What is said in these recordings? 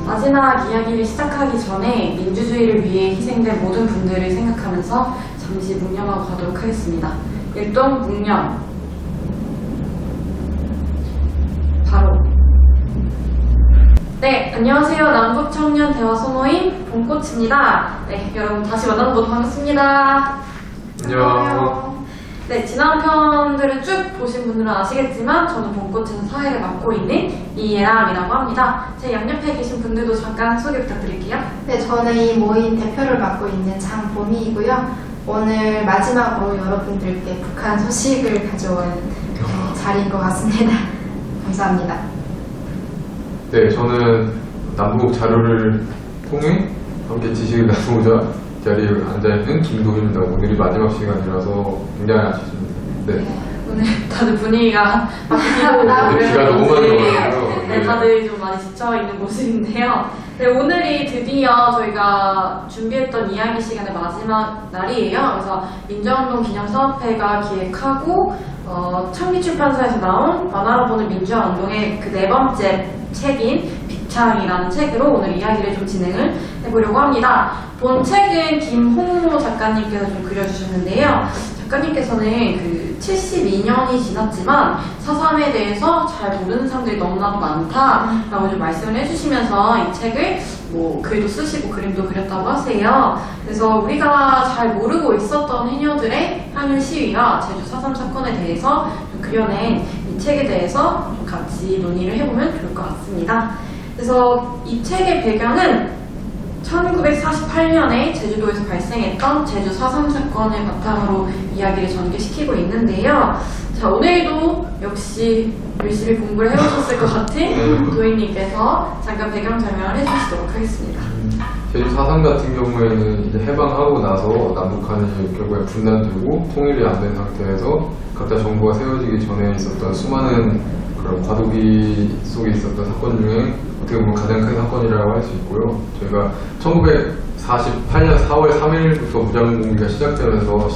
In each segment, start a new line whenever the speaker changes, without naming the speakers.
마지막 이야기를 시작하기 전에 민주주의를 위해 희생된 모든 분들을 생각하면서 잠시 묵념하고 가도록 하겠습니다. 일동 묵념. 바로. 네, 안녕하세요. 남북청년 대화 소모임 봄꽃입니다. 네, 여러분 다시 만나서 모두 반갑습니다.
안녕.
네, 지난 편들을 쭉 보신 분들은 아시겠지만 저는 봄꽃에서 사회를 맡고 있는 이예람이라고 합니다. 제 양옆에 계신 분들도 잠깐 소개 부탁드릴게요.
네, 저는 이 모임 대표를 맡고 있는 장봄이이고요. 오늘 마지막으로 여러분들께 북한 소식을 가져온 자리인 것 같습니다. 감사합니다.
네, 저는 남북 자료를 통해 함께 지식을 나누고자 자리에 앉아있는 김도희입니다. 오늘이 마지막 시간이라서 굉장히 아쉽습니다. 네.
오늘 다들 분위기가 바뀌고
비가 너무 많이 와가지고.
네, 다들 좀 많이 지쳐있는 모습인데요. 네, 오늘이 드디어 저희가 준비했던 이야기 시간의 마지막 날이에요. 그래서 민주화운동 기념사업회가 기획하고 창리출판사에서 나온 만화로 보는 민주화운동의 그 네 번째 책인 빅창이라는 책으로 오늘 이야기를 좀 진행을 해보려고 합니다. 본 책은 김홍모 작가님께서 좀 그려주셨는데요. 작가님께서는 그 72년이 지났지만 4.3에 대해서 잘 모르는 사람들이 너무나도 많다라고 좀 말씀을 해주시면서 이 책을 뭐 글도 쓰시고 그림도 그렸다고 하세요. 그래서 우리가 잘 모르고 있었던 해녀들의 항일 시위와 제주 4.3 사건에 대해서 좀 그려낸 이 책에 대해서 좀 같이 논의를 해보면 좋을 것 같습니다. 그래서 이 책의 배경은 1948년에 제주도에서 발생했던 제주 4.3 사건을 바탕으로 이야기를 전개시키고 있는데요. 자, 오늘도 역시 열심히 공부를 해오셨을 것 같은 도희님께서 잠깐 배경 설명을 해주시도록 하겠습니다.
제주 4.3 같은 경우에는 이제 해방하고 나서 남북한이 결국에 분단되고 통일이 안 된 상태에서 각자 정부가 세워지기 전에 있었던 수많은 그런 과도기 속에 있었던 사건 중에 어떻게 보면 가장 큰 사건이라고 할 수 있고요. 저희가 1948년 4월 3일부터 무장공비가 시작되면서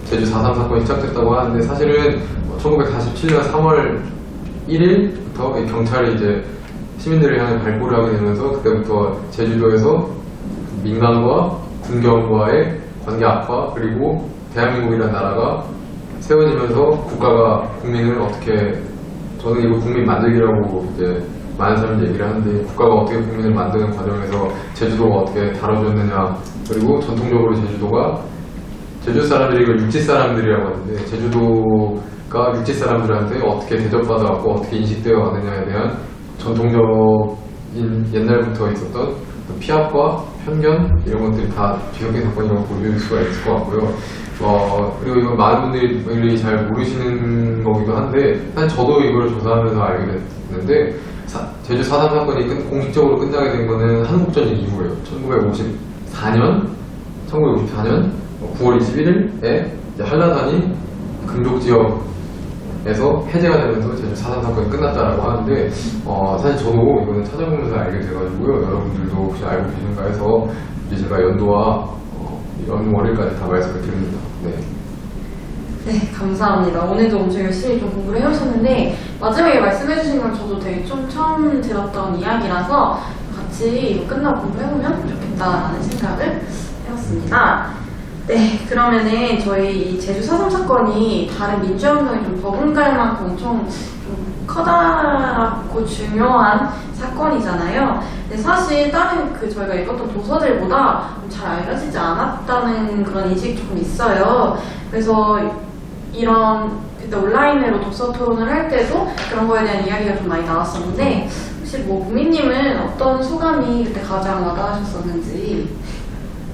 제주 4.3 사건이 시작됐다고 하는데 사실은 1947년 3월 1일부터 경찰이 이제 시민들을 향해 발포를 하게 되면서 그때부터 제주도에서 민간과 군경과의 관계 악화 그리고 대한민국이라는 나라가 세워지면서 국가가 국민을 어떻게 저는 이거 국민 만들기라고 이제 많은 사람들이 얘기를 하는데 국가가 어떻게 국민을 만드는 과정에서 제주도가 어떻게 다뤄졌느냐 그리고 전통적으로 제주 사람들이 이걸 육지 사람들이라고 하는데 제주도가 육지 사람들한테 어떻게 대접받아왔고 어떻게 인식되어 왔느냐에 대한 전통적인 옛날부터 있었던 피압과 편견 이런 것들이 다 뒤섞인 사건이라고 볼 수가 있을 것 같고요. 그리고 이건 많은 분들이 잘 모르시는 거기도 한데 사실 저도 이걸 조사하면서 알게 됐는데 제주 4.3 사건이 공식적으로 끝나게 된 거는 한국전쟁 이후예요. 1954년 9월 21일에 한라산이 금족지역에서 해제가 되면서 제주 4.3 사건이 끝났다라고 하는데 사실 저도 이거는 찾아보면서 알게 돼가지고요. 여러분들도 혹시 알고 계신가 해서 이제 제가 연도와 연월일까지 다 말씀을 드립니다.
네, 감사합니다. 오늘도 엄청 열심히 좀 공부를 해오셨는데 마지막에 말씀해주신 건 저도 되게 좀 처음 들었던 이야기라서 같이 이거 끝나고 공부해보면 좋겠다라는 생각을 해봤습니다. 네, 그러면은 저희 이 제주 4.3 사건이 다른 민주화운동에 좀 버금갈 만큼 엄청 좀 커다랗고 중요한 사건이잖아요. 근데 사실 다른 저희가 읽었던 도서들보다 잘 알려지지 않았다는 그런 인식이 조금 있어요. 그래서 그때 온라인으로 독서 토론을 할 때도 그런 거에 대한 이야기가 좀 많이 나왔었는데 혹시 뭐 부미님은 어떤 소감이 그때 가장 와닿으셨었는지?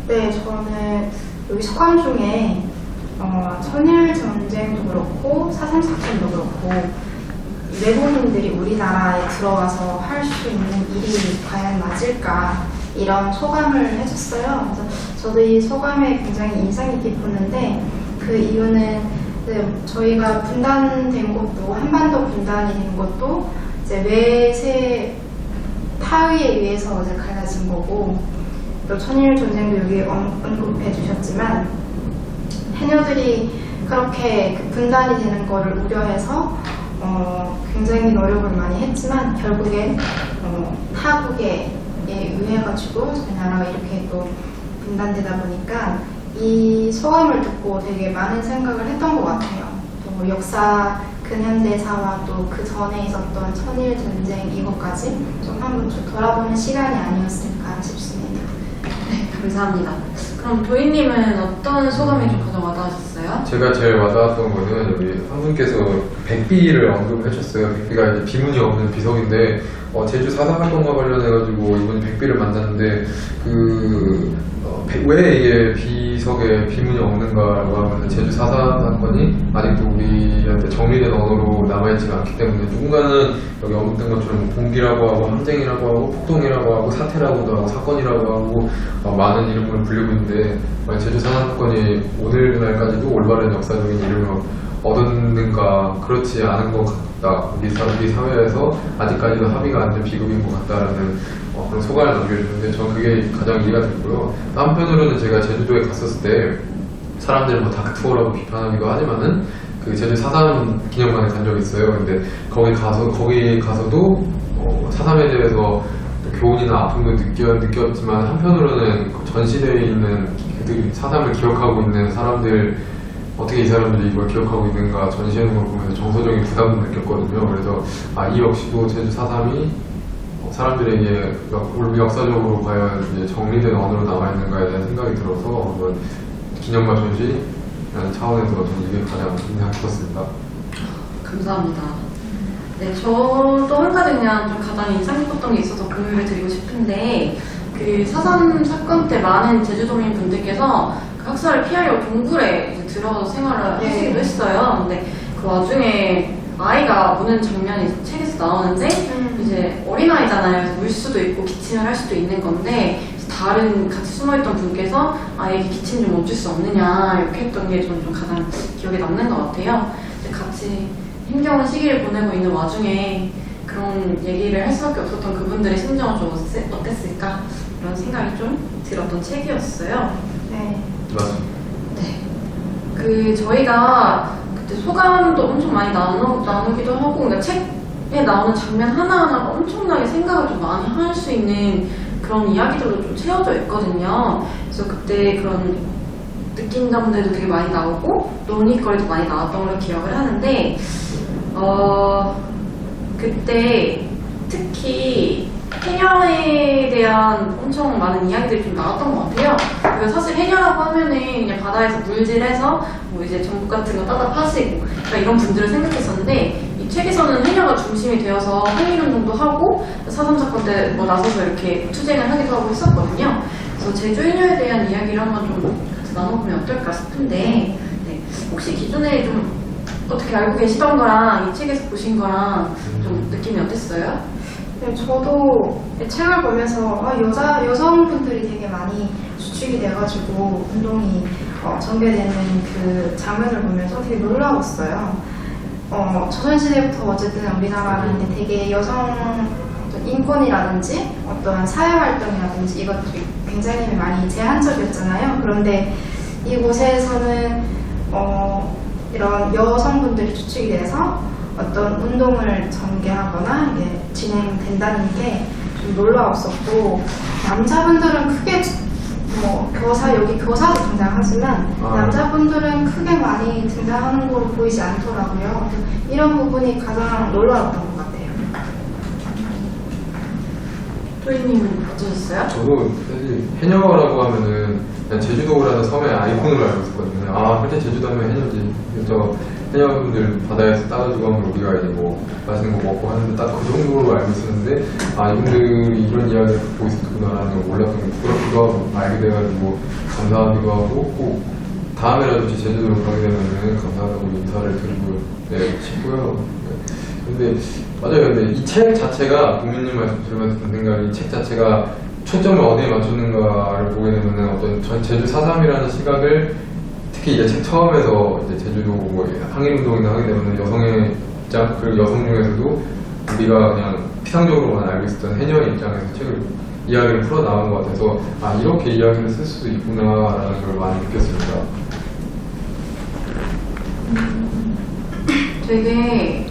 네, 저는 여기 소감 중에 천일 전쟁도 그렇고 4.3 사건도 그렇고 외국인들이 우리나라에 들어와서 할 수 있는 일이 과연 맞을까 이런 소감을 해줬어요. 그래서 저도 이 소감에 굉장히 인상이 깊었는데 그 이유는 저희가 분단된 것도 한반도 분단이 된 것도 이제 외세 타의에 의해서 이제 갈라진 거고 또 천일 전쟁도 여기 언급해 주셨지만 해녀들이 그렇게 그 분단이 되는 거를 우려해서 굉장히 노력을 많이 했지만 결국엔 타국에 의해가지고 저희 나라가 이렇게 또 분단되다 보니까 이 소감을 듣고 되게 많은 생각을 했던 것 같아요. 또 역사, 근현대사와 또 그 전에 있었던 천일 전쟁 이것까지 좀 한번 좀 돌아보는 시간이 아니었을까 싶습니다.
네, 감사합니다. 그럼 도희님은 어떤 소감이 좀 가장 와닿으셨어요?
제가 제일 와닿았던 거는 여기 한 분께서 백비를 언급해 주셨어요. 백비가 이제 비문이 없는 비석인데 제주 4.3 활동과 관련해가지고 이분이 백비를 만났는데 왜 이게 비석에 비문이 없는가라고 하면 제주 4.3 사건이 아직도 우리한테 정리된 언어로 남아있지가 않기 때문에 누군가는 여기 언급된 것처럼 공기라고 하고 항쟁이라고 하고 폭동이라고 하고 사태라고도 하고 사건이라고 하고 많은 이름을 불리고 있는데 만약 제주 4.3 사건이 오늘날까지도 올바른 역사적인 이름을 얻었는가 그렇지 않은 것 같다. 우리 사회에서 아직까지도 합의가 안 된 비극인 것 같다라는 그런 소감을 남겨주는데 저는 그게 가장 이해가 됐고요. 한편으로는 제가 제주도에 갔었을 때 사람들은 뭐 다크투어라고 비판하기도 하지만은 그 제주 4.3 기념관에 간 적이 있어요. 근데 거기 가서도 4.3에 대해서 교훈이나 아픔도 느꼈지만 한편으로는 전시대에 있는 그들이 4.3을 기억하고 있는 사람들 어떻게 이 사람들이 이걸 기억하고 있는가 전시하는 걸 보면서 정서적인 부담도 느꼈거든요. 그래서 이 역시도 제주 4.3이 사람들에게 역사적으로 과연 이제 정리된 언어로 남아있는가에 대한 생각이 들어서 한번 기념과 전시라는 차원에서 저는 이게 가장 인상 깊었습니다.
감사합니다. 네, 저도 한 가지 그냥 좀 가장 인상 깊었던 게 있어서 공유를 드리고 싶은데 그 4.3 사건 때 많은 제주도민 분들께서 그 학살을 피하려고 동굴에 이제 들어가서 생활을 하시기도 했어요. 근데 그 와중에 아이가 우는 장면이 책에서 나오는데 이제 어린아이잖아요. 그래서 울 수도 있고 기침을 할 수도 있는 건데 다른 같이 숨어있던 분께서 아이에게 기침 좀 멈출 수 없느냐 이렇게 했던 게 저는 좀 가장 기억에 남는 것 같아요. 이제 같이 힘겨운 시기를 보내고 있는 와중에 그런 얘기를 할 수밖에 없었던 그분들의 심정은 좀 어땠을까 이런 생각이 좀 들었던 책이었어요.
네.
맞습니다.
네. 그 저희가 그때 소감도 엄청 많이 나누기도 하고 그러니까 책에 나오는 장면 하나하나가 엄청나게 생각을 좀 많이 할 수 있는 그런 이야기들로 좀 채워져 있거든요. 그래서 그때 그런 느낀 점들도 되게 많이 나오고 논의거리도 많이 나왔던 걸로 기억을 하는데 그때 특히 해녀에 대한 엄청 많은 이야기들이 좀 나왔던 것 같아요. 그래서 사실 해녀라고 하면은 그냥 바다에서 물질해서 뭐 이제 전복 같은 거 따다 파시고 그러니까 이런 분들을 생각했었는데 이 책에서는 해녀가 중심이 되어서 항일운동도 하고 4.3 사건 때 뭐 나서서 이렇게 투쟁을 하기도 하고 했었거든요. 그래서 제주 해녀에 대한 이야기를 한번 좀 같이 나눠보면 어떨까 싶은데 네. 혹시 기존에 좀 어떻게 알고 계시던 거랑 이 책에서 보신 거랑 좀 느낌이 어땠어요?
네, 저도 책을 보면서 여성분들이 되게 많이 주축이 돼가지고 운동이 전개되는 그 장면을 보면서 되게 놀라웠어요. 조선시대부터 어쨌든 우리나라는 되게 여성 어떤 인권이라든지 어떤 사회활동이라든지 이것들이 굉장히 많이 제한적이었잖아요. 그런데 이곳에서는 이런 여성분들이 주축이 돼서 어떤 운동을 전개하거나 이게 진행된다는 게 좀 놀라웠었고 남자분들은 크게 여기 교사도 등장하지만 남자분들은 크게 많이 등장하는 걸로 보이지 않더라고요. 이런 부분이 가장 놀라웠던 것 같아요.
토이님은 어떠셨어요?
저도 사실 해녀라고 하면은 그냥 제주도라는 섬의 아이콘으로 알고 있었거든요. 실제 제주도 하면 해녀지. 그래서 해녀분들 바다에서 따가지고 하면 우리가 이제 뭐 맛있는 거 먹고 하는데 딱 그 정도로 알고 있었는데 이분들이 이런 이야기를 듣고 있었구나라는 걸 몰랐던 게 부끄럽기도 하고 알게 돼가지고 감사하기도 하고 꼭 다음에라도 제주도로 가게 되면은 감사하다고 인사를 드리고 싶고요. 근데 맞아요. 근데 이 책 자체가 국민님 말씀 들으면서 든 생각이 이 책 자체가 초점을 어디에 맞췄는가를 보게 되면은 어떤 제주 4.3이라는 시각을 특히 이제 책 처음에서 이제 제주도 뭐 항일운동이나 하게 되면 여성의 입장, 그리고 여성 중에서도 우리가 그냥 피상적으로만 알고 있었던 해녀의 입장에서 이야기를 풀어 나온 것 같아서 이렇게 이야기를 쓸 수도 있구나라는 걸 많이 느꼈습니다.
되게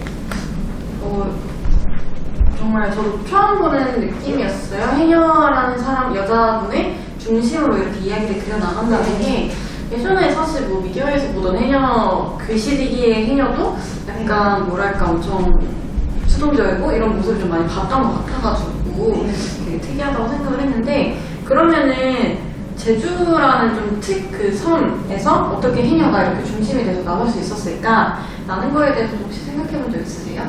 정말 저도 처음 보는 느낌이었어요. 해녀라는 사람, 여자분의 중심으로 이렇게 이야기를 그려나간다는 게 예전에 사실 뭐 미디어에서 보던 해녀, 그 시기의 해녀도 약간 뭐랄까 엄청 수동적이고 이런 모습을 좀 많이 봤던 것 같아가지고 되게 특이하다고 생각을 했는데, 그러면은 제주라는 좀 그 섬에서 어떻게 해녀가 이렇게 중심이 돼서 나올 수 있었을까? 라는 거에 대해서 혹시 생각해 본 적 있으세요?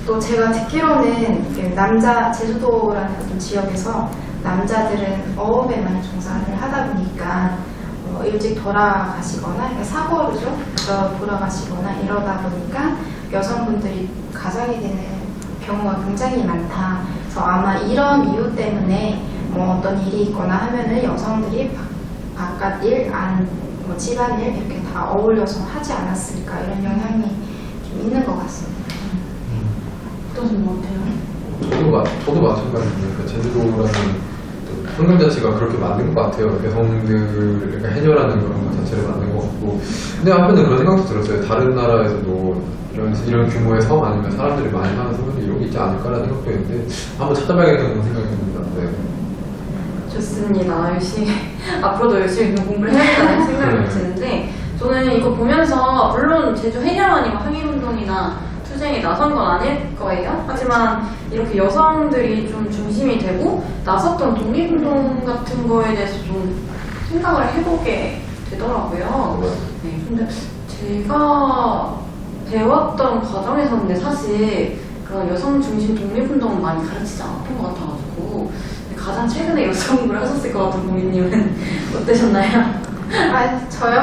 또 제가 듣기로는 제주도라는 어떤 지역에서 남자들은 어업에 많이 종사를 하다 보니까 일찍 돌아가시거나, 그러니까 사고로죠, 돌아가시거나 이러다 보니까 여성분들이 가장이 되는 경우가 굉장히 많다. 그래서 아마 이런 이유 때문에 어떤 일이 있거나 하면은 여성들이 바깥 일, 집안일 이렇게 다 어울려서 하지 않았을까, 이런 영향이 좀 있는 것 같습니다.
어떠신 것 같아요?
저도 마찬가지입니다. 그러니까 제주도라는 환경 자체가 그렇게 만든 것 같아요. 여성들, 그러니까 해녀라는 그런 것 자체를 만든 것 같고. 근데 한편에 그런 생각도 들었어요. 다른 나라에서도 이런 규모의 섬 아니면 사람들이 많이 사는 섬인데 이런 게 있지 않을까라는 생각도 했는데 한번 찾아봐야겠다는 생각이 듭니다. 네.
좋습니다. 앞으로도 열심히 공부를 해야겠다는 생각이 드는데, 저는 이거 보면서 물론 제주 해녀만이 항일운동이나 투쟁에 나선 건 아닐 거예요. 하지만 이렇게 여성들이 좀 중심이 되고 나섰던 독립운동 같은 거에 대해서 좀 생각을 해보게 되더라고요. 네, 근데 제가 배웠던 과정에서는 사실 그런 여성 중심 독립운동은 많이 가르치지 않았던 것 같아가지고, 가장 최근에 여성 공부를 하셨을 것 같은 고객님은 어떠셨나요?
저요?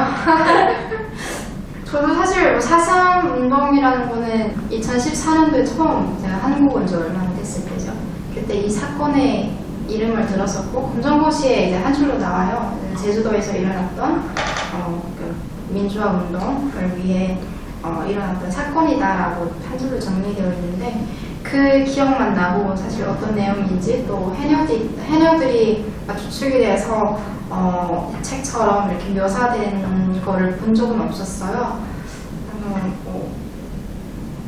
저도 사실 4.3 운동이라는 거는 2014년도에 처음 제가 한국 온 지 얼마나 됐을 때죠. 그때 이 사건의 이름을 들었었고, 검정고시에 이제 한 줄로 나와요. 제주도에서 일어났던 민주화 운동을 위해 일어났던 사건이다라고 한 줄로 정리되어 있는데, 그 기억만 나고 사실 어떤 내용인지, 또 해녀들이 주축이 돼서 책처럼 이렇게 묘사된 거를 본 적은 없었어요.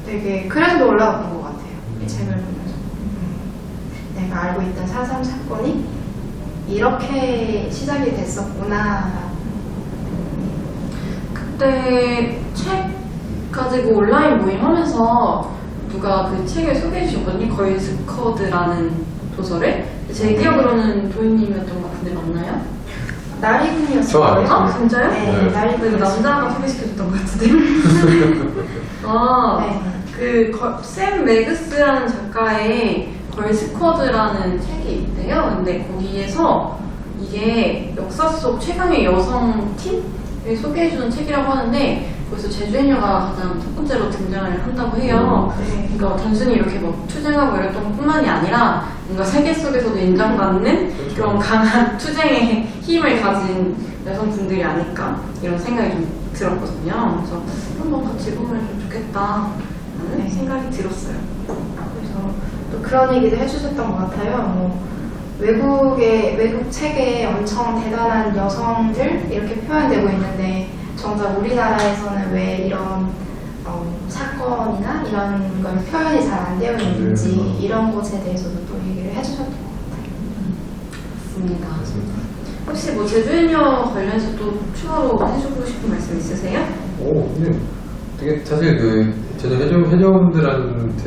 되게 그래서 놀라웠던 것 같아요. 이 책을 보면서. 내가 알고 있던 4.3 사건이 이렇게 시작이 됐었구나.
그때 책 가지고 온라인 모임 하면서 누가 그 책을 소개해 주셨거든요. 걸스쿼드라는 도서를. 제 기억으로는 도희님이었던 것 같은데 맞나요?
나리군이었어요.
아, 진짜요?
네, 나리군.
남자가 소개시켜줬던 것 같은데.
네.
샘 매그스라는 작가의 걸스쿼드라는 책이 있대요. 근데 거기에서 이게 역사 속 최강의 여성 팀을 소개해주는 책이라고 하는데, 거기서 제주해녀가 가장 첫 번째로 등장을 한다고 해요. 그러니까 단순히 이렇게 막 투쟁하고 이랬던 것 뿐만이 아니라 뭔가 세계 속에서도 인정받는 그런 강한 투쟁의 힘을 가진 여성분들이 아닐까, 이런 생각이 좀 들었거든요. 그래서 한번 같이 보면 좀 좋겠다라는 생각이 들었어요.
그래서 또 그런 얘기도 해주셨던 것 같아요. 외국 책에 엄청 대단한 여성들 이렇게 표현되고 있는데, 정작 우리나라에서는 왜 이런 사건이나 이런 걸 표현이 잘 안 되어 있는지, 이런 것에 대해서도 또 얘기를 해주셨던 것 같아요.
맞습니다. 혹시 뭐 제주해녀 관련해서 또 추가로 해주고 싶은 말씀 있으세요?
근데 되게 사실 해녀분들한테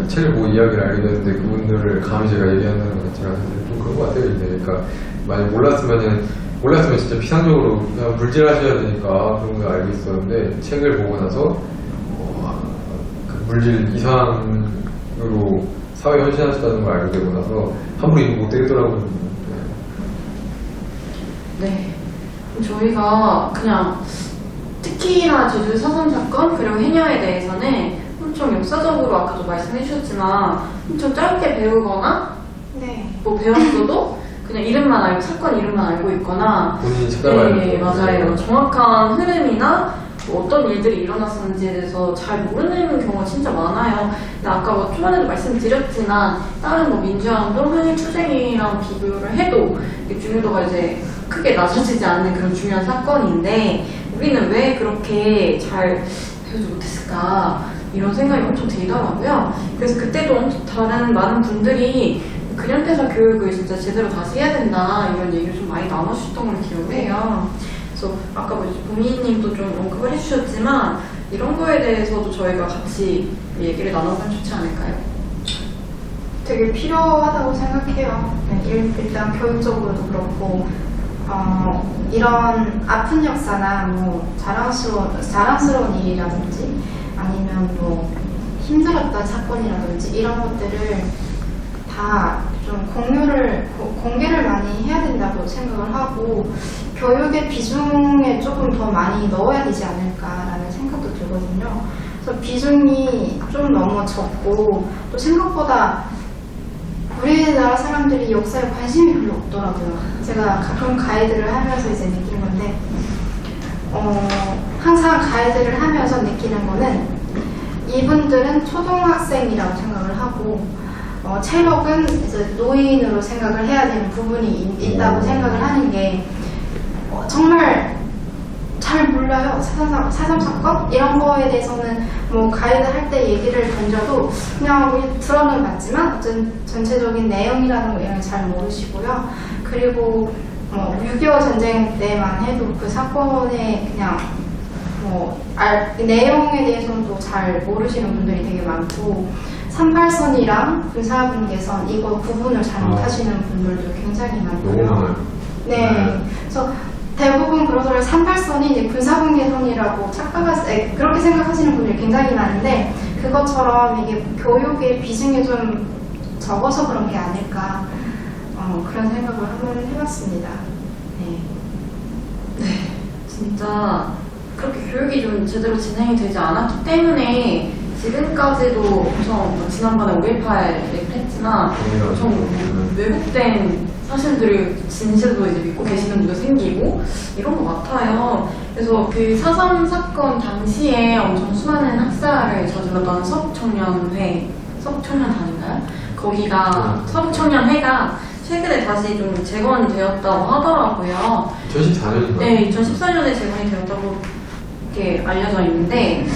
이 책을 보고 이야기를 알게 됐는데, 그분들을 감히 제가 얘기하는 것 자체가 사실 좀 그런 것 같아요. 이제 그러니까 만약 몰랐으면 진짜 피상적으로 그냥 물질하셔야 되니까 그런 걸 알고 있었는데, 책을 보고 나서 그 물질 이상으로 사회 헌신하셨다는 걸 알게 되고 나서 함부로 이거 못 되겠더라고요.
네. 저희가 그냥 특히나 제주 4.3 사건 그리고 해녀에 대해서는 엄청 역사적으로 아까도 말씀해 주셨지만 엄청 짧게 배우거나 뭐 배웠어도 그냥 이름만 알고, 사건 이름만 알고 있거나,
본인이 찾아봐야
네, 맞아요. 정확한 흐름이나 뭐 어떤 일들이 일어났었는지에 대해서 잘 모르는 경우가 진짜 많아요. 근데 아까 뭐 초반에도 말씀드렸지만 다른 뭐 민주화운동, 항일투쟁이랑 비교를 해도 이게 중요도가 이제 크게 낮아지지 않는 그런 중요한 사건인데, 우리는 왜 그렇게 잘 배우지 못했을까? 이런 생각이 엄청 들더라고요. 그래서 그때도 다른 많은 분들이 근현대사 교육을 진짜 제대로 다시 해야 된다 이런 얘기를 좀 많이 나눠주셨던 걸 기억해요. 그래서 아까 보미님도 좀 언급을 해주셨지만 이런 거에 대해서도 저희가 같이 얘기를 나눠보면 좋지 않을까요?
되게 필요하다고 생각해요. 네, 일단 교육적으로도 그렇고 이런 아픈 역사나 뭐 자랑스러운 일이라든지 아니면 뭐 힘들었던 사건이라든지 이런 것들을 다 좀 공개를 많이 해야 된다고 생각을 하고 교육의 비중에 조금 더 많이 넣어야 되지 않을까라는 생각도 들거든요. 그래서 비중이 좀 너무 적고 또 생각보다 우리나라 사람들이 역사에 관심이 별로 없더라고요. 제가 가끔 가이드를 하면서 이제 느낀 건데 항상 가이드를 하면서 느끼는 거는 이분들은 초등학생이라고 생각을 하고 체력은 이제 노인으로 생각을 해야 되는 부분이 있다고 생각을 하는 게 정말 잘 몰라요. 4.3 사건? 이런 거에 대해서는 뭐 가이드 할 때 얘기를 던져도 그냥 우리 들어는 봤지만 전체적인 내용이라는 거 이런 걸 잘 모르시고요. 그리고 6.25 전쟁 때만 해도 그 사건의 그냥 내용에 대해서는 또 잘 모르시는 분들이 되게 많고 38선이랑 군사분계선 이거 구분을 잘 못하시는 분들도 굉장히 많고요. 네. 그래서 대부분 그러더라고요. 38선이 이제 군사분계선이라고 그렇게 생각하시는 분들이 굉장히 많은데 그것처럼 이게 교육의 비중이 좀 적어서 그런 게 아닐까 그런 생각을 한번 해봤습니다.
네, 진짜 그렇게 교육이 좀 제대로 진행이 되지 않았기 때문에 지금까지도 엄청 지난번에 5.18 얘기를 했지만 엄청 왜곡된 사실들을 진실로 이제 믿고 계시는 분도 생기고 이런 것 같아요. 그래서 그 4.3 사건 당시에 엄청 수많은 학살을 저질렀던 서북청년단인가요? 거기가 서북청년회가 최근에 다시 좀 재건되었다고 하더라고요.
2014년인가요?
네, 2014년에 재건이 되었다고 이렇게 알려져 있는데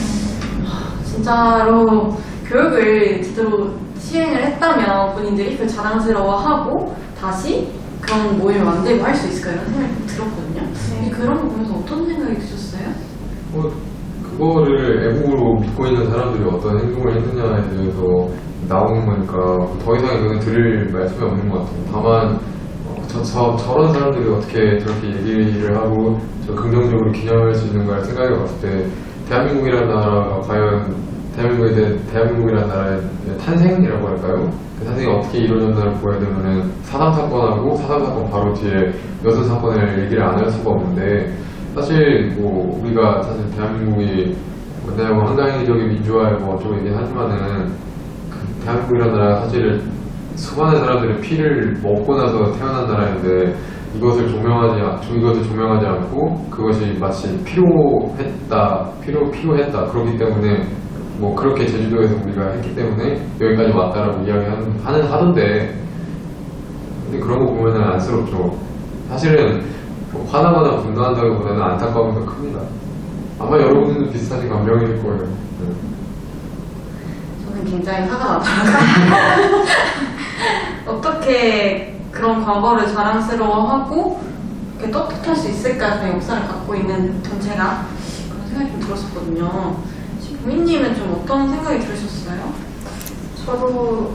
진짜로 교육을 제대로 시행을 했다면 본인들이 그 자랑스러워하고 다시 그런 모임을 만들고 할 수 있을까 이런 생각이 들었거든요. 근데 그런 거 보면서 어떤 생각이 드셨어요?
그거를 애국으로 믿고 있는 사람들이 어떤 행동을 했느냐에 대해서 나오는 거니까 더 이상 이거는 드릴 말씀이 없는 것 같아요. 다만 저런 사람들이 어떻게 저렇게 얘기를 하고 저 긍정적으로 기념할 수 있는가를 생각해 봤을 때 대한민국이라는 나라가 과연 대한민국이라는 나라의 탄생이라고 할까요? 그 탄생이 어떻게 이루어졌나를 보아야 되면은 4.3 사건하고 4.3 사건 바로 뒤에 여섯 사건을 얘기를 안 할 수가 없는데 사실 뭐 우리가 사실 대한민국이 뭐 한강의적인 민주화에 뭐 어쩌고 얘기하지만은 그 대한민국이라는 나라가 사실 수많은 사람들의 피를 먹고 나서 태어난 나라인데 이것을 조명하지 않고 그것이 마치 필요했다 그렇기 때문에 뭐 그렇게 제주도에서 우리가 했기 때문에 여기까지 왔다라고 하던데 근데 그런 거 보면은 안쓰럽죠. 사실은 뭐 화나거나 분노한다기보다는 안타까움이 더 큽니다. 아마 여러분들도 비슷하신 감정일 거예요. 네.
저는 굉장히 화가 나더라고요. 어떻게 그런 과거를 자랑스러워하고 이렇게 떳떳할 수 있을까 그런 역사를 갖고 있는 전체가 그런 생각이 좀 들었었거든요. 보미님은 좀 어떤 생각이 들으셨어요?
저도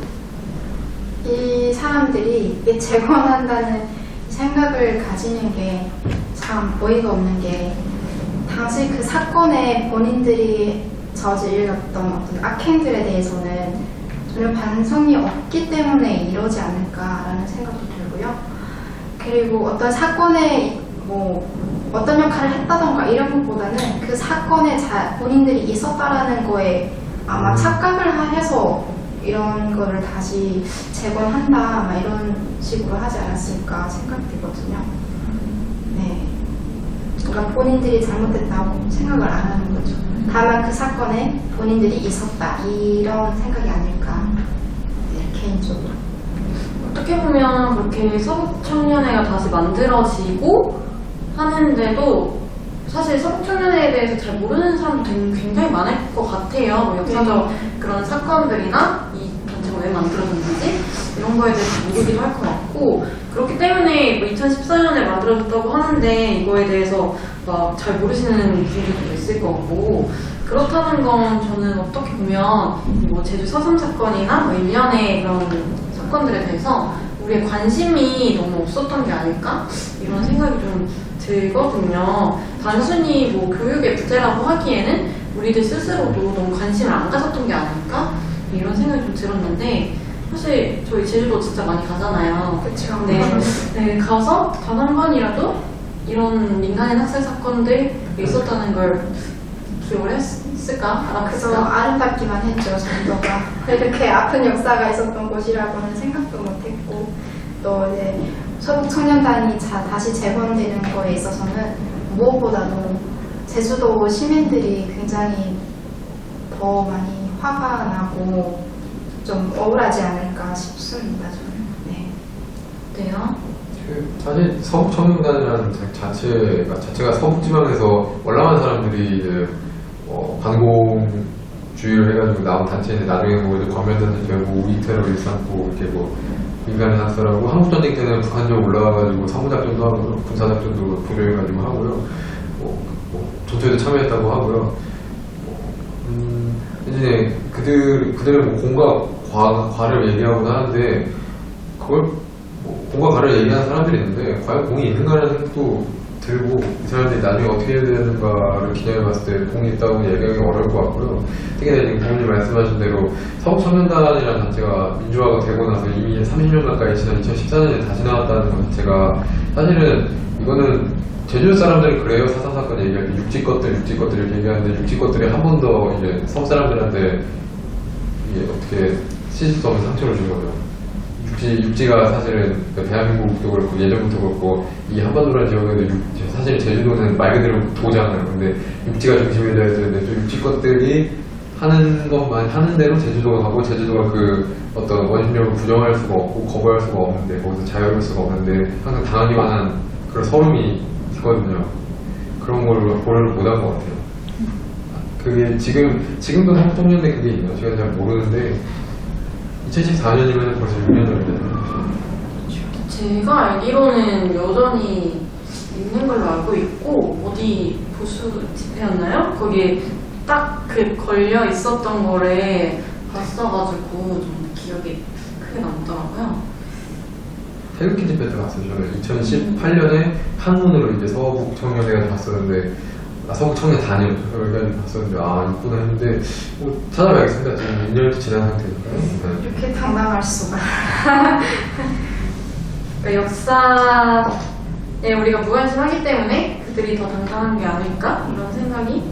이 사람들이 재건한다는 생각을 가지는 게 참 어이가 없는 게 당시 그 사건에 본인들이 저질렀던 어떤 악행들에 대해서는 전혀 반성이 없기 때문에 이러지 않을까라는 생각도 들고요. 그리고 어떤 사건에 뭐 어떤 역할을 했다던가 이런 것보다는 그 사건에 본인들이 있었다라는 거에 아마 착각을 해서 이런 거를 다시 재건한다 아마 이런 식으로 하지 않았을까 생각되거든요. 네. 그러니까 본인들이 잘못됐다고 생각을 안 하는 거죠. 다만 그 사건에 본인들이 있었다 이런 생각이 아닐까. 네, 개인적으로.
어떻게 보면 그렇게 서북청년회가 다시 만들어지고 하는데도 사실 서북청년회에 대해서 잘 모르는 사람도 굉장히 많을 것 같아요. 뭐 역사적 그런 사건들이나 이 단체가 왜 만들어졌는지 이런 거에 대해서 모르기도 할 것 같고, 그렇기 때문에 뭐 2014년에 만들어졌다고 하는데 이거에 대해서 막 잘 모르시는 분들도 있을 것 같고, 그렇다는 건 저는 어떻게 보면 뭐 제주 4.3 사건이나 뭐 일련의 그런 사건들에 대해서 우리의 관심이 너무 없었던 게 아닐까? 이런 생각이 좀 들거든요. 단순히 뭐 교육의 부재라고 하기에는 우리들 스스로도 너무 관심을 안 가졌던 게 아닐까? 이런 생각이 좀 들었는데, 사실 저희 제주도 진짜 많이 가잖아요.
그쵸.
네, 가서 단 한 번이라도 이런 민간인 학살 사건들이 있었다는 걸 기억을 했을까?
그래서 아름답기만 했죠, 전도가. 이렇게 아픈 역사가 있었던 곳이라고는 생각도 못했고, 또 이제 서북청년단이 다시 재건되는 거에 있어서는 무엇보다도 제주도 시민들이 굉장히 더 많이 화가 나고 좀 억울하지 않을까 싶습니다, 저는. 네.
어때요?
사실 서북청년단이라는 자체가 서북지방에서 월남한 사람들이 이제 반공주의를 해가지고 나온 단체인데, 나중에 뭐 이제 검열단체 되고 우익 테러 일삼고 이렇게 뭐 민간인 학살하고, 한국전쟁 때는 북한 쪽 올라와가지고 상부작전도 하고 군사작전도 부조해가지고 하고요. 전투에도 참여했다고 하고요. 이제 그들의 뭐 공과 과를 얘기하곤 하는데, 그걸 공과 과를 얘기하는 사람들이 있는데 과연 공이 있는가라는 생각도 들고, 이 사람들이 나중에 어떻게 해야 되는가를 기념해봤을 때 공이 있다고 얘기하기 어려울 것 같고요. 특히나 지금 부모님 말씀하신 대로 서북청년단이라는 단체가 민주화가 되고 나서 이미 30년 가까이 지난 2014년에 다시 나왔다는 것 자체가, 사실은 이거는 제주 사람들은 그래요. 4.3 사건 얘기할 때 육지 것들을 얘기하는데, 육지 것들이 한 번 더 이제 서북 사람들한테 이게 어떻게 씻을 수 없는 상처를 준 거죠. 육지가 사실은 대한민국도 그렇고 예전부터 그렇고 이 한반도라는 지역에도 사실 제주도는 말 그대로 도잖아요. 근데 육지가 중심이 되어야 되는데, 또 육지 것들이 하는 것만 하는 대로 제주도가 가고, 제주도가 그 어떤 원심력을 부정할 수가 없고 거부할 수가 없는데, 거기서 자유할 수가 없는데 항상 당하기만 한 그런 서름이 있거든요. 그런 거를 고려를 못한 것 같아요. 그게 지금도 서북청년대 그게 있나요? 제가 잘 모르는데 2014년이면 벌써 6년 전이잖아요.
제가 알기로는 여전히 있는 걸로 알고 있고, 어디 보수 집회였나요? 거기에 딱 그 걸려 있었던 거를 봤어가지고 좀 기억이 크게 남더라고요.
태극기 집회 때 갔어요. 저는 2018년에 한문으로 이제 서북청년회가 갔었는데, 서북청년단이요. 그래가지고 봤었는데, 있구나 했는데, 뭐 찾아봐야겠습니다. 지금 6년이 지난 상태니까요.
이렇게 당당할 수가.
그러니까 역사에 우리가 무관심하기 때문에 그들이 더 당당한 게 아닐까? 이런 생각이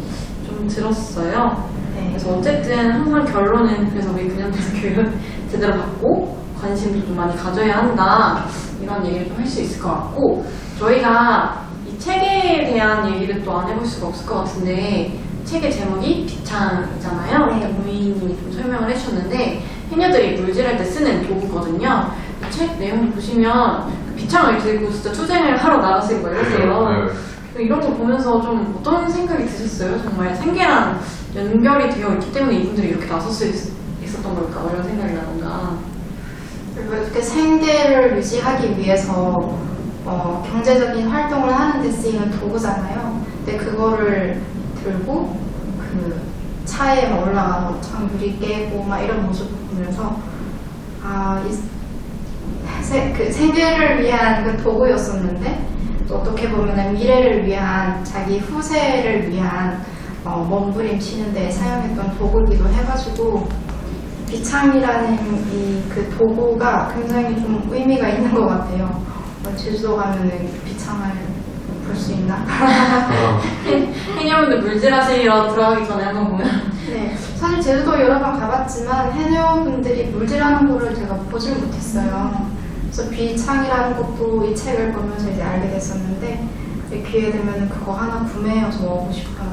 좀 들었어요.
네.
그래서 어쨌든 항상 결론은, 그래서 우리 그년대에서 교육 제대로 받고 관심도 좀 많이 가져야 한다, 이런 얘기를 좀 할 수 있을 것 같고, 저희가 이 책에 대한 얘기를 또 안 해볼 수가 없을 것 같은데, 책의 제목이 비창이잖아요.
네.
부인님이 좀 설명을 해주셨는데, 해녀들이 물질할 때 쓰는 도구거든요. 이 책 내용 보시면 그 비창을 들고 진짜 투쟁을 하러 나가시고 막 이러세요.
네.
이런 거 보면서 좀 어떤 생각이 드셨어요? 정말 생계랑 연결이 되어 있기 때문에 이분들이 이렇게 나설 수 있었던 걸까? 이런 생각이 나던가.
그리고 이렇게 생계를 유지하기 위해서 경제적인 활동을 하는 데 쓰이는 도구잖아요. 근데 그거를 들고 그 차에 막 올라가서 참 유리 깨고 막 이런 모습을 보면서 그 생계를 위한 그 도구였었는데, 또 어떻게 보면 미래를 위한, 자기 후세를 위한 몸부림치는 데 사용했던 도구기도 해가지고, 비창이라는 이 그 도구가 굉장히 좀 의미가 있는 것 같아요. 제주도 가면은 비창을 볼 수 있나?
해녀분들 물질하시러 들어가기 전에 한번 보면.
네, 사실 제주도 여러 번 가봤지만 해녀분들이 물질하는 거를 제가 보질 못했어요. 그래서 비창이라는 것도 이 책을 보면서 이제 알게 됐었는데, 기회 되면 그거 하나 구매해서 먹고 싶어요.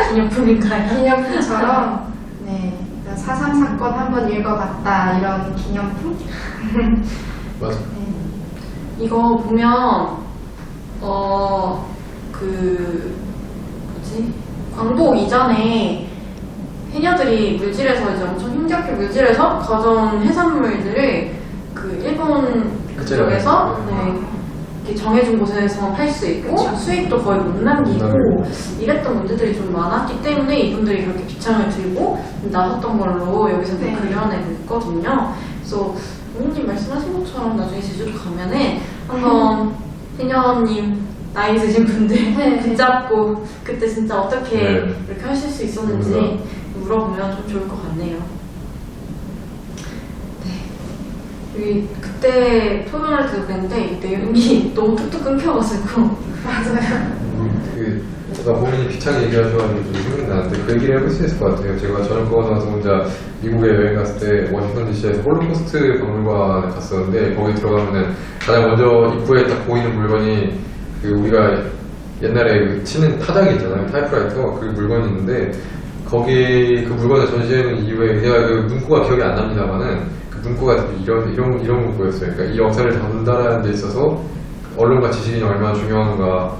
기념품인가요?
기념품처럼, 네, 4.3 사건 한번 읽어봤다, 이런 기념품?
맞아.
네.
이거 보면 광복 이전에 해녀들이 물질에서 이제 엄청 힘겹게 물질에서 가져온 해산물들을 그 일본 그쪽에서 이렇게 정해준 곳에서 팔 수 있고 수익도 거의 못 남기고 이랬던 문제들이 좀 많았기 때문에 이분들이 그렇게 비창을 들고 나섰던 걸로 여기서 그려내고 있거든요. 그래서 부모님 말씀하신 것처럼 나중에 제주도 가면은 한번 해녀님 나이 드신 분들 붙잡고 그때 진짜 어떻게 이렇게 하실 수 있었는지 물어보면 좀 좋을 것 같네요. 네. 그때 토론할 때도 그랬는데 내용이 너무 툭툭 끊겨가지고
맞아요.
제가 본인이 비창 얘기하셔가지고 좀 생각나는데 그 얘기를 해볼 수 있을 것 같아요. 제가 저녁 거고 나서 혼자 미국에 여행 갔을 때 워싱턴 DC에서 홀로코스트 박물관에 갔었는데 거기 들어가면은 가장 먼저 입구에 딱 보이는 물건이 그 우리가 옛날에 그 치는 타자기 있잖아요. 타이프라이터 그 물건이 있는데 거기 그 물건을 전시해놓은 이유에 제가 그 문구가 기억이 안 납니다만은 그 문구가 이런 문구였어요. 그러니까 이 역사를 전달하는 데 있어서 언론과 지식인이 얼마나 중요한가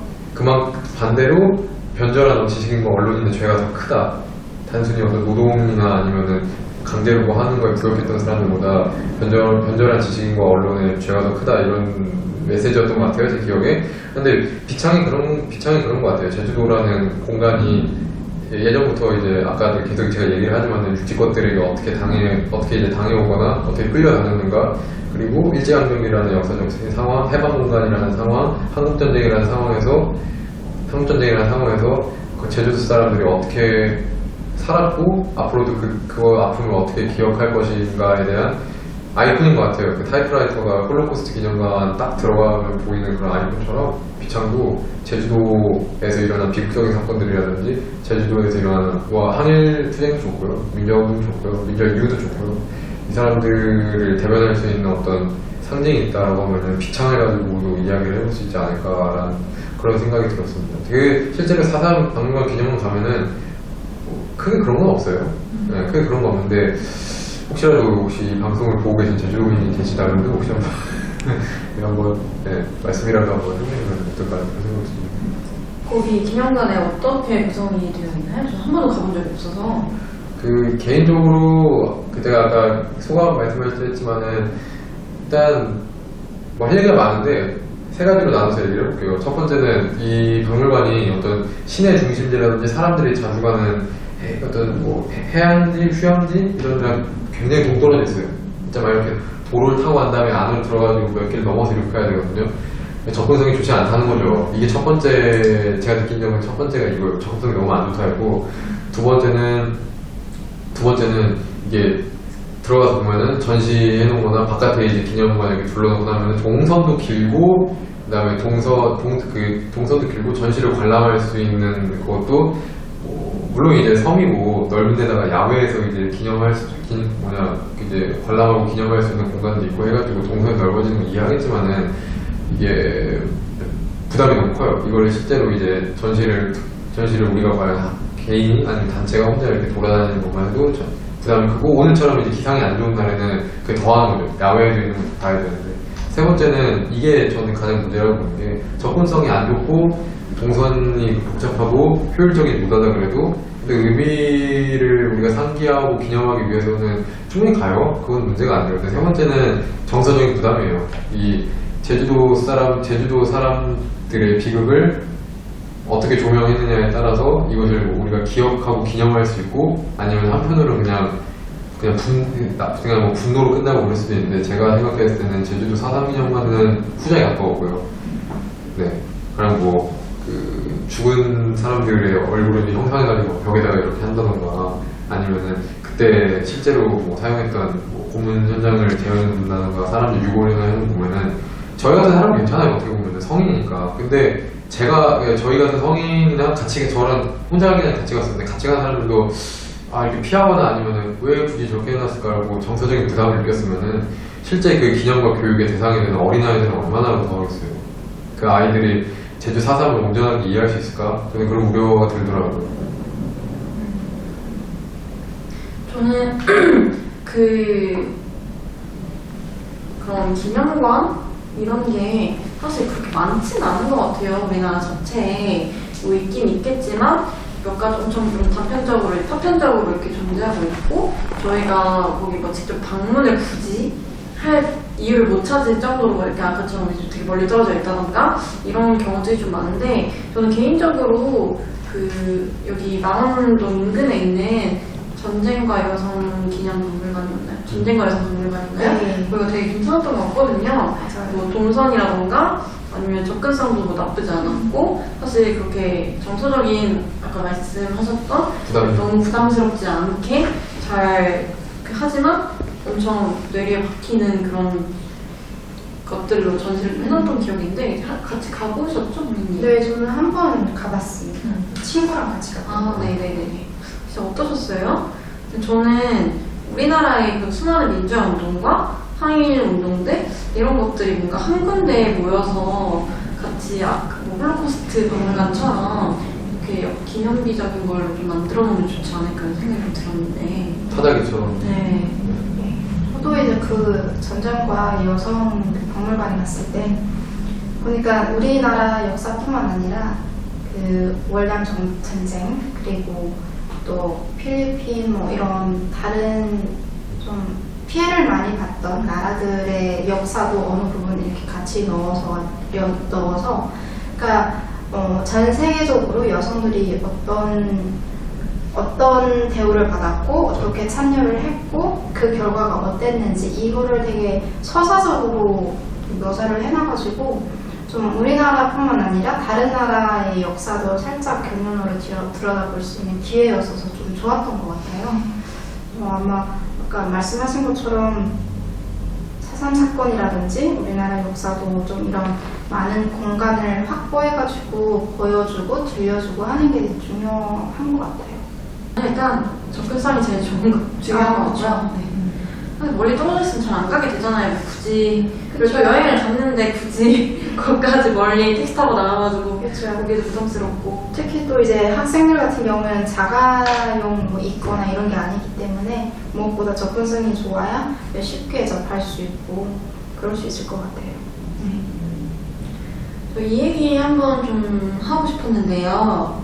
반대로 변절한 지식인과 언론인의 죄가 더 크다. 단순히 어떤 노동이나 아니면은 강제로 뭐 하는 거에 부역했던 사람들보다 변절한 지식인과 언론의 죄가 더 크다 이런 메시지였던 것 같아요, 제 기억에. 근데 비창이 그런 것 같아요. 제주도라는 공간이 예전부터 이제 아까 계속 제가 얘기를 하지만 육지 것들에게 어떻게 이제 당해오거나 어떻게 끌려다녔는가, 그리고 일제강점기라는 역사적 상황, 해방공간이라는 상황, 한국전쟁이라는 상황에서 그 제주도 사람들이 어떻게 살았고 앞으로도 그거 아픔을 어떻게 기억할 것인가에 대한 아이콘인 것 같아요. 그 타이프라이터가 홀로코스트 기념관 딱 들어가면 보이는 그런 아이콘처럼 비창도 제주도에서 일어난 비극적인 사건들이라든지 제주도에서 일어난 항일 투쟁도 좋고요, 민주화운동도 좋고요, 민주화 이유도 좋고요. 이 사람들을 대변할 수 있는 어떤 상징이 있다라고 하면은 비창을 가지고도 이야기를 해볼 수 있지 않을까라는 그런 생각이 들었습니다. 되게 실제로 4.3 박물관 기념관 가면은 크게 그런 건 없어요. 네, 크게 그런 거 없는데 혹시 이 방송을 보고 계신 제주도민이 계시다면 혹시 한번 말씀이라도 한번 해주시면 어떨까 그런 생각이 듭니다.
거기 기념관에 어떻게 구성이 되어 있나요? 저는 한 번도 가본 적이 없어서.
개인적으로 제가 아까 소감 말씀하실 때 했지만은 일단 뭐 할 얘기가 많은데 세 가지로 나눠서 얘기를 해볼게요. 첫 번째는 이 박물관이 어떤 시내 중심지라든지 사람들이 자주 가는 어떤 뭐 해안지, 휴양지 이런 데랑 굉장히 동떨어져 있어요. 진짜 막 이렇게 도로를 타고 간 다음에 안으로 들어가지고 몇 개를 넘어서 이렇게 가야 되거든요. 접근성이 좋지 않다는 거죠. 이게 첫 번째, 제가 느낀 점은 첫 번째가 이거예요. 접근성이 너무 안 좋다 했고, 두 번째는 이게 들어가서 보면은 전시해놓은 거나 바깥에 이제 기념관 이렇게 둘러놓고 나면은 동선도 길고, 그 다음에 동선도 길고 전시를 관람할 수 있는 그것도 물론 이제 섬이고 넓은 데다가 야외에서 이제 이제 관람하고 기념할 수 있는 공간도 있고 해가지고 동선이 넓어지는 거 이해하겠지만은 이게 부담이 너무 커요. 이거를 실제로 이제 전시를 우리가 과연 개인이 아니면 단체가 혼자 이렇게 돌아다니는 것만 해도 부담이 크고, 오늘처럼 이제 기상이 안 좋은 날에는 그게 더한 거죠. 야외에도 있는 걸 봐야 되는데. 세 번째는 이게 저는 가장 문제라고 보는 게 접근성이 안 좋고 동선이 복잡하고 효율적이지 못하다 그래도 근데 의미를 우리가 상기하고 기념하기 위해서는 충분히 가요. 그건 문제가 아니에요. 근데 세 번째는 정서적인 부담이에요. 이 제주도 사람들의 비극을 어떻게 조명했느냐에 따라서 이것을 뭐 우리가 기억하고 기념할 수 있고, 아니면 한편으로 그냥 뭐 분노로 끝나고 그럴 수도 있는데, 제가 생각했을 때는 제주도 4.3 기념관은 후자에 가까웠고요. 네. 그럼 뭐 죽은 사람들의 얼굴을 형상해가지고 벽에다가 이렇게 한다던가, 아니면은 그때 실제로 뭐 사용했던 뭐 고문 현장을 재현한다던가, 사람들 유골이나 해놓은 보면은 저희 같은 사람 괜찮아요. 어떻게 보면은 성인이니까. 근데 저희 같은 성인이나 저랑 혼자 가기는 같이 갔었는데, 같이 간 사람들도 이렇게 피하거나 아니면은 왜 굳이 저렇게 해놨을까라고 정서적인 부담을 느꼈으면은 실제 그 기념과 교육의 대상이 되는 어린아이들은 얼마나 무서웠어요. 그 아이들이 제주 4.3을 온전하게 이해할 수 있을까? 저는 그런 우려가 들더라고요.
저는 그런 기념관 이런 게 사실 그렇게 많지는 않은 것 같아요. 우리나라 자체에 뭐 있긴 있겠지만 몇 가지 엄청 좀 파편적으로 이렇게 존재하고 있고 저희가 거기 뭐 직접 방문을 굳이 할 이유를 못 찾을 정도로 이렇게 아까처럼 이제 되게 멀리 떨어져 있다던가 이런 경우들이 좀 많은데 저는 개인적으로 그 여기 망원동 인근에 있는 전쟁과 여성 기념박물관이었나요? 전쟁과 여성 박물관인가요?
네.
거기가 되게 괜찮았던 것 같거든요.
맞아요.
뭐 동선이라던가 아니면 접근성도 뭐 나쁘지 않았고 사실 그렇게 정서적인 아까 말씀하셨던 너무 부담스럽지 않게 잘 하지만 엄청 뇌리에 박히는 그런 것들로 전시를 해놨던 기억인데 같이 가보셨죠, 본인이?
네, 저는 한 번 가봤습니다. 친구랑 같이 갔어요.
아, 네네네. 진짜 어떠셨어요? 저는 우리나라의 그 수많은 민주화운동과 항일운동들 이런 것들이 뭔가 한 군데에 모여서 같이 뭐 홀로코스트 박물관처럼 이렇게 기념비적인 걸 좀 만들어 놓으면 좋지 않을까 하는 생각이 좀 들었는데
타다기처럼.
네.
저도 이제 그 전쟁과 여성 박물관에 갔을 때 보니까 우리나라 역사뿐만 아니라 그 월남 전쟁 그리고 또 필리핀 뭐 이런 다른 좀 피해를 많이 봤던 나라들의 역사도 어느 부분 이렇게 같이 넣어서 그러니까 전 세계적으로 여성들이 어떤 대우를 받았고 어떻게 참여를 했고 그 결과가 어땠는지 이거를 되게 서사적으로 묘사를 해놔가지고 좀 우리나라뿐만 아니라 다른 나라의 역사도 살짝 곁눈으로 들여다볼 수 있는 기회였어서 좀 좋았던 것 같아요. 아마 아까 말씀하신 것처럼 4.3 사건이라든지 우리나라 역사도 좀 이런 많은 공간을 확보해가지고 보여주고 들려주고 하는 게 중요한 것 같아요.
일단 접근성이 제일 중요한 것 같고요. 네. 사실 멀리 떨어져 있으면 잘 안 가게 되잖아요. 굳이 그리고 또 여행을 갔는데 굳이 거기까지 멀리 택시 타고 나가가지고
그렇죠.
거기도 부담스럽고
특히 또 이제 학생들 같은 경우는 자가용 뭐 있거나 이런 게 아니기 때문에 무엇보다 접근성이 좋아야 쉽게 접할 수 있고 그럴 수 있을 것 같아요.
저 이 얘기 한번 좀 하고 싶었는데요.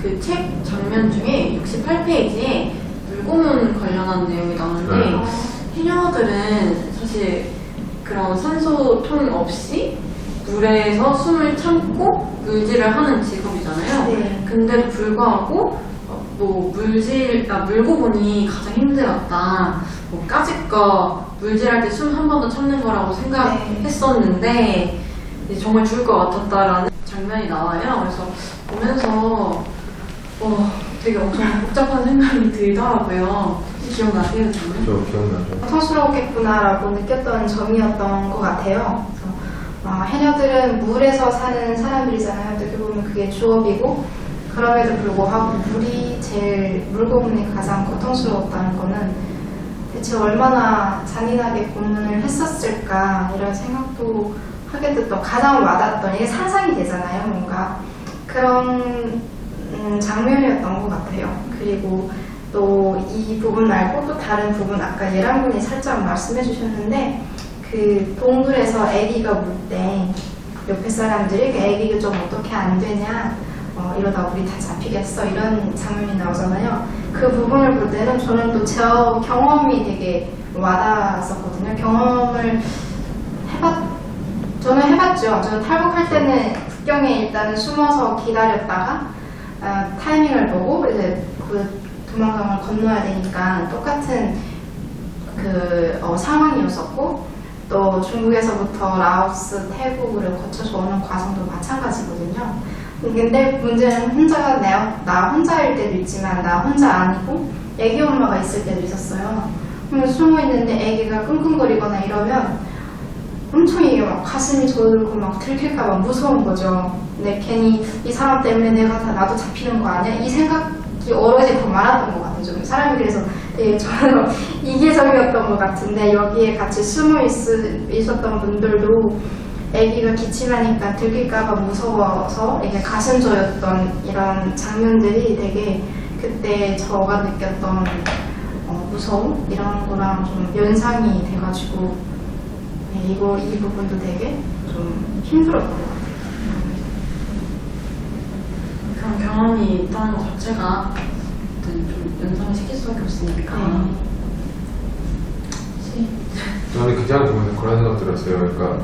그 책 장면 중에 68페이지에 물고문 관련한 내용이 나오는데 해녀들은 사실 그런 산소통 없이 물에서 숨을 참고 물질을 하는 직업이잖아요.
네.
근데도 불구하고 뭐 물고문이 가장 힘들었다. 뭐 까짓거 물질할 때 숨 한 번 더 참는 거라고 생각했었는데 정말 죽을 것 같았다라는 장면이 나와요. 그래서 보면서 되게 엄청 복잡한 생각이 들더라고요. 기억나세요, 저는?
저 기억나죠.
고통스러웠겠구나라고 느꼈던 점이었던 것 같아요. 그래서 해녀들은 물에서 사는 사람들이잖아요. 어떻게 보면 그게 주업이고 그럼에도 불구하고 물고문이 가장 고통스러웠다는 거는 대체 얼마나 잔인하게 고문을 했었을까 이런 생각도 하게 됐던 가장 와닿았던 이게 상상이 되잖아요. 뭔가 그런 장면이었던 것 같아요. 그리고 또 이 부분 말고 또 다른 부분 아까 예랑군이 살짝 말씀해 주셨는데 그 동굴에서 아기가 물 때 옆에 사람들이 그 아기가 좀 어떻게 안 되냐 이러다 우리 다 잡히겠어 이런 장면이 나오잖아요. 그 부분을 볼 때는 저는 또 제 경험이 되게 와닿았었거든요. 저는 해봤죠. 저는 탈북할 때는 국경에 일단은 숨어서 기다렸다가 타이밍을 보고 이제 그 도망강을 건너야 되니까 똑같은 그 상황이었었고 또 중국에서부터 라오스, 태국을 거쳐서 오는 과정도 마찬가지거든요. 근데 문제는 나 혼자일 때도 있지만 나 혼자 아니고 애기 엄마가 있을 때도 있었어요. 숨어 있는데 애기가 끙끙거리거나 이러면 엄청 이게 막 가슴이 저리고 막 들킬까봐 무서운 거죠. 근데 괜히 이 사람 때문에 나도 잡히는 거 아니야? 이 생각이 오로지 더 많았던 것 같아요. 좀 사람이 그래서 저는 이기적이었던 것 같은데 여기에 같이 숨어 있었던 분들도 아기가 기침하니까 들킬까봐 무서워서 이게 가슴 저렸던 이런 장면들이 되게 그때 저가 느꼈던 무서움 이런 거랑 좀 연상이 돼가지고 이 부분도 되게 좀 힘들었던 것 같아요.
그런 경험이 있다는 것 자체가 좀 연상을 시킬 수밖에 없으니까. 그치?
저는 그냥 보면 그런 생각 들었어요. 그러니까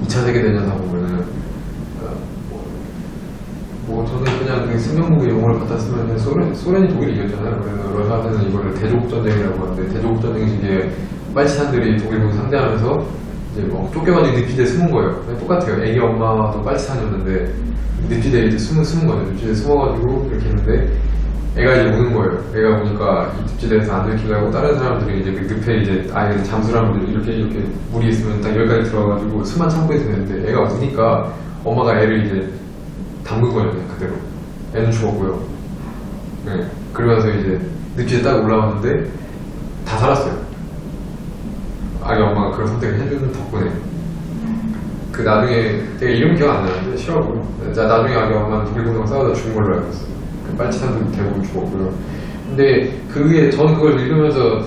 2차 세계대전 다 보면은 뭐 저는 그냥 그 승용무기 용어를 갖다 쓰면 소련이 독일이 이겼잖아요. 그래서 러시아는 이거를 대조국 전쟁이라고 하는데 대조국 전쟁 시기에 빨치산들이 독일군을 상대하면서 이제 뭐 쫓겨가지고 늪지대에 숨은 거예요. 그냥 똑같아요. 애기 엄마도 빨치산이었는데 늪지대에 이제 숨은 거죠. 늪지대에 숨어가지고 이렇게 했는데 애가 이제 우는 거예요. 애가 우니까 이 늪지대에서 안 들키려고 다른 사람들이 이제 그 늪에 이제 아예 잠수함을 이렇게 물이 있으면 딱 여기까지 들어가가지고 숨만 참고 있었는데 애가 우니까 엄마가 애를 이제 담근 거예요, 그냥 그대로. 애는 죽었고요. 네. 그러면서 이제 늪지대 딱 올라왔는데 다 살았어요. 아기 엄마가 그런 선택을 해주는 덕분에. 그 나중에 제가 이름 기억 안 나는데 싫어하고요. 나중에 아기 엄마는 독일군하고 싸우다 죽은 걸로 알고 있어요. 그 빨치산도 대부분 죽었고요. 근데 그게 저는 그걸 읽으면서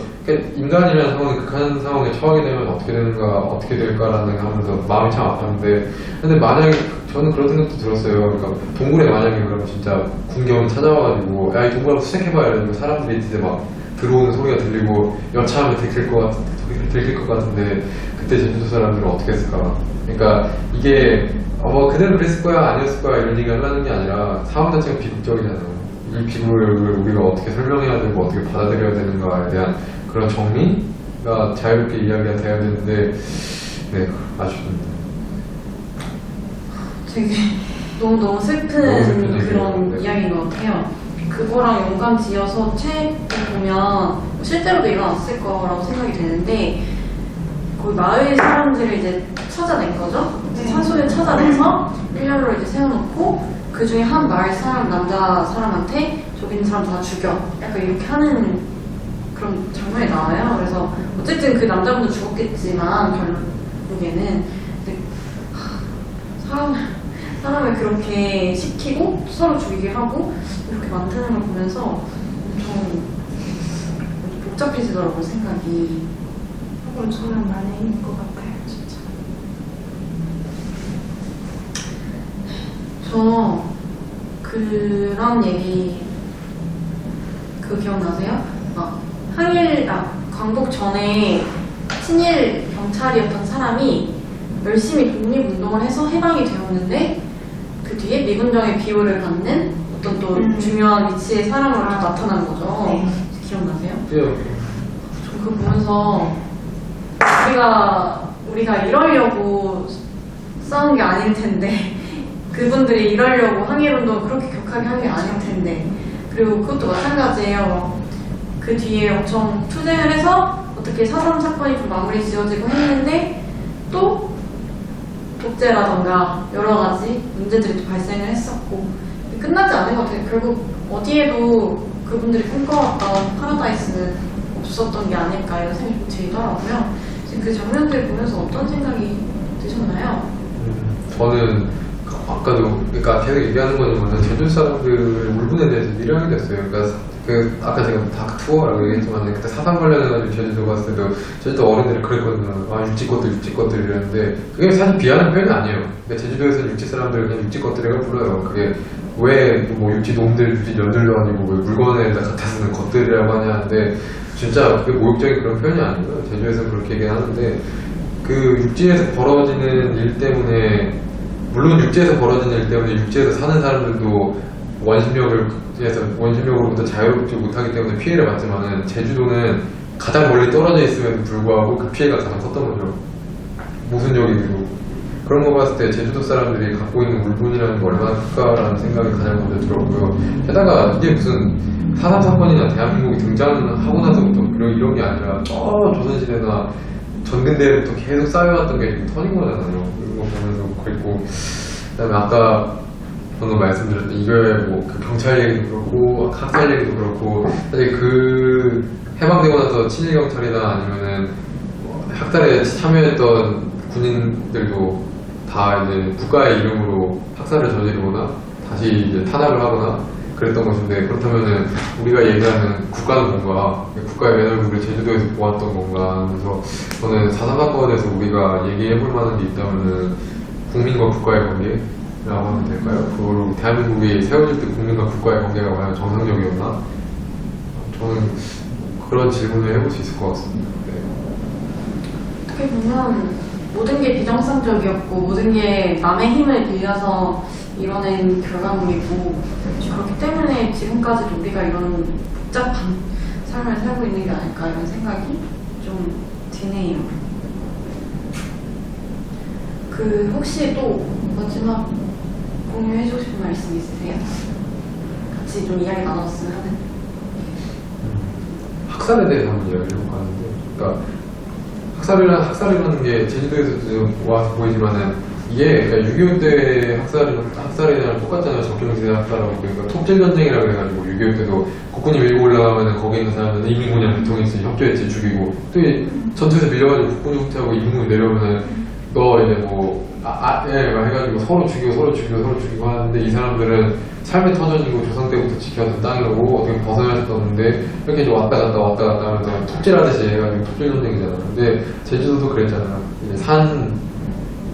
인간이라는 상황이 극한 상황에 처하게 되면 어떻게 되는가, 어떻게 될까라는 생각하면서 마음이 참 아팠는데, 근데 만약에 저는 그런 생각도 들었어요. 그러니까 동굴에 만약에 그러면 진짜 군경이 찾아와가지고 야 이 동굴 한번 수색해봐야 이러고 사람들이 이제 막 들어오는 소리가 들리고 여차하면 들킬 것 같은데 그때 제주도 사람들은 어떻게 했을까? 그러니까 이게 뭐 그대로 그랬을 거야 아니었을 거야 이런 얘기를 하는 게 아니라 상황 자체가 비극적이잖아요. 이 비극을 우리가 어떻게 설명해야 되고 어떻게 받아들여야 되는가에 대한 그런 정리가 자유롭게 이야기가 돼야 되는데 네 아쉽습니다.
되게 너무 슬픈
너무 슬픈
그런
얘기예요.
이야기인 것 같아요. 그거랑 연관 지어서 책을 보면 실제로도 일어났을 거라고 생각이 되는데 거의 마을 사람들을 이제 찾아낸 거죠.
네.
산소를 찾아내서 일렬로 이제 세워놓고 그 중에 한 마을 사람 남자 사람한테 저기 있는 사람 다 죽여 약간 이렇게 하는 그런 장면이 나와요. 그래서 어쨌든 그 남자분도 죽었겠지만 결국에는 근데 사람을 그렇게 시키고 서로 죽이게 하고 이렇게 만드는 걸 보면서 엄청 복잡해지더라고요, 생각이.
그건 저는 많이 있는 것 같아요, 진짜.
저 그런 얘기 그거 기억나세요? 막 광복 전에 친일 경찰이었던 사람이 열심히 독립운동을 해서 해방이 되었는데 그 뒤에 미군정의 비호를 받는 어떤 또 중요한 위치의 사람으로 또 나타나는 거죠.
네.
기억나세요?
네.
저 그거 보면서 우리가 이러려고 싸운 게 아닐 텐데 그분들이 이러려고 항일운동을 그렇게 격하게 한 게 아닐 텐데 그리고 그것도 마찬가지예요. 그 뒤에 엄청 투쟁을 해서 어떻게 4.3 사건이 좀 마무리 지어지고 했는데 또 독재라던가 여러 가지 문제들이 또 발생을 했었고 끝나지 않은 것 같아요. 결국 어디에도 그분들이 꿈꿔왔던 파라다이스는 없었던 게 아닐까 이런 생각이 좀 들더라고요. 지금 그 장면들 보면서 어떤 생각이 드셨나요?
저는 아까도 그러니까 계속 얘기하는 거지만 제주 사람들의 울분에 대해서 미련이 됐어요. 그러니까 그 아까 제가 다크 투어라고 얘기했지만 그때 사상 관련해가지고 제주도 갔을 때도 제주도 어른들이 그랬거든요. 아 육지 것들 이랬는데 그게 사실 비하는 표현이 아니에요. 그러니까 제주도에서 육지 사람들을 그냥 육지 것들이라고 불러요. 그게 왜 뭐 육지 놈들, 육지 년들도 아니고 왜 물건에다 갖다 쓰는 것들이라고 하냐는데 진짜 그게 모욕적인 그런 표현이 아니고요. 제주에서 그렇게 얘기하는데 그 육지에서 벌어지는 일 때문에 물론 육지에서 벌어지는 일 때문에 육지에서 사는 사람들도 원심력으로부터 자유롭지 못하기 때문에 피해를 받지만은 제주도는 가장 멀리 떨어져 있음에도 불구하고 그 피해가 가장 컸던 거죠. 모순적이고 그런 거 봤을 때 제주도 사람들이 갖고 있는 울분이라는 게 얼마나 클까라는 생각이 가장 먼저 들었고요. 게다가 이게 무슨 4.3 사건이나 대한민국이 등장하고 나서부터 이런 게 아니라 조선시대나 전근대부터 계속 쌓여왔던 게 지금 터진 거잖아요. 이런 거 보면서 그랬고 그다음에 아까 방금 말씀드렸던 이거에 뭐그 경찰 얘기도 그렇고 학살 얘기도 그렇고 사실 그 해방되고 나서 친일 경찰이나 아니면은 학살에 참여했던 군인들도 다 이제 국가의 이름으로 학살을 저지르거나 다시 이제 탄압을 하거나 그랬던 것인데, 그렇다면은 우리가 얘기하는 국가는 뭔가, 국가의 맨얼굴을 제주도에서 보았던 건가. 그래서 저는 4.3 사건에 대해서 우리가 얘기해볼 만한 게 있다면은 국민과 국가의 관계라고 하면 될까요? 그리고 대한민국이 세워질 때 국민과 국가의 관계가 과연 정상적이었나? 저는 그런 질문을 해볼 수 있을 것 같습니다. 네.
어떻게 보면 모든 게 비정상적이었고 모든 게 남의 힘을 빌려서 이뤄낸 결과물이고, 그렇기 때문에 지금까지도 우리가 이런 복잡한 삶을 살고 있는 게 아닐까 이런 생각이 좀 드네요. 혹시 또 마지막 공유해주고 싶은 말씀 있으세요? 같이 좀 이야기 나눴으면 하는.
학살에 대해서 한번 이야기를 해볼까 하는데, 그러니까 학살이라는 게 제주도에서도 좀 와서 보이지만은, 이게 그러니까 6.25 때 학살이랑 똑같잖아요. 적경지대 학살하고. 그러니까 톱질전쟁이라고 해가지고 6.25 때도 국군이 밀고 올라가면은 거기 있는 사람들은 이민군이랑 대통령이 협조했지, 죽이고, 또 전투에서 밀려가지고 국군이 후퇴하고 이민군이 내려오면은 너 이제 해가지고 서로 죽이고 하는데, 이 사람들은 삶의 터전이고 조상 때부터 지켜왔던 땅이라고 어떻게 벗어날 수도 없는데 이렇게 이제 왔다 갔다 하면서 톱질하듯이 해가지고 톱질 전쟁이잖아요. 근데 제주도도 그랬잖아요. 이제 산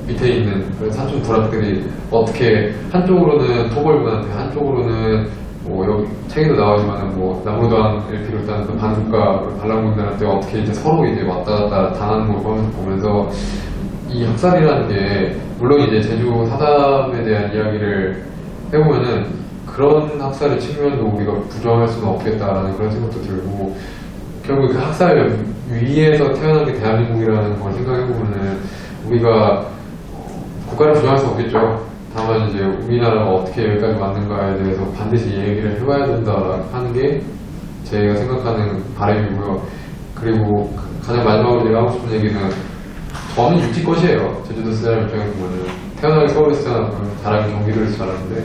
밑에 있는 그런 산중 부락들이 어떻게 한쪽으로는 토벌군한테, 한쪽으로는 뭐 여기 책에도 나오지만은 뭐 나무당을 비롯한 그 반국가 반란군들한테 어떻게 이제 서로 이제 왔다 갔다 당하는 걸 보면서 이 학살이라는 게, 물론 이제 제주 4.3에 대한 이야기를 해보면은 그런 학살의 측면도 우리가 부정할 수는 없겠다라는 그런 생각도 들고, 결국 그 학살 위에서 태어난 게 대한민국이라는 걸 생각해보면은 우리가 국가를 부정할 수 없겠죠. 다만 이제 우리나라가 어떻게 여기까지 왔는가에 대해서 반드시 얘기를 해봐야 된다 하는 게 제가 생각하는 바람이고요. 그리고 가장 마지막으로 제가 하고 싶은 얘기는, 저는 육지 것이에요. 제주도 사람 입장에서 보면은 태어나기 서울에서 태어났고 자라기 경기도에서 자랐는데,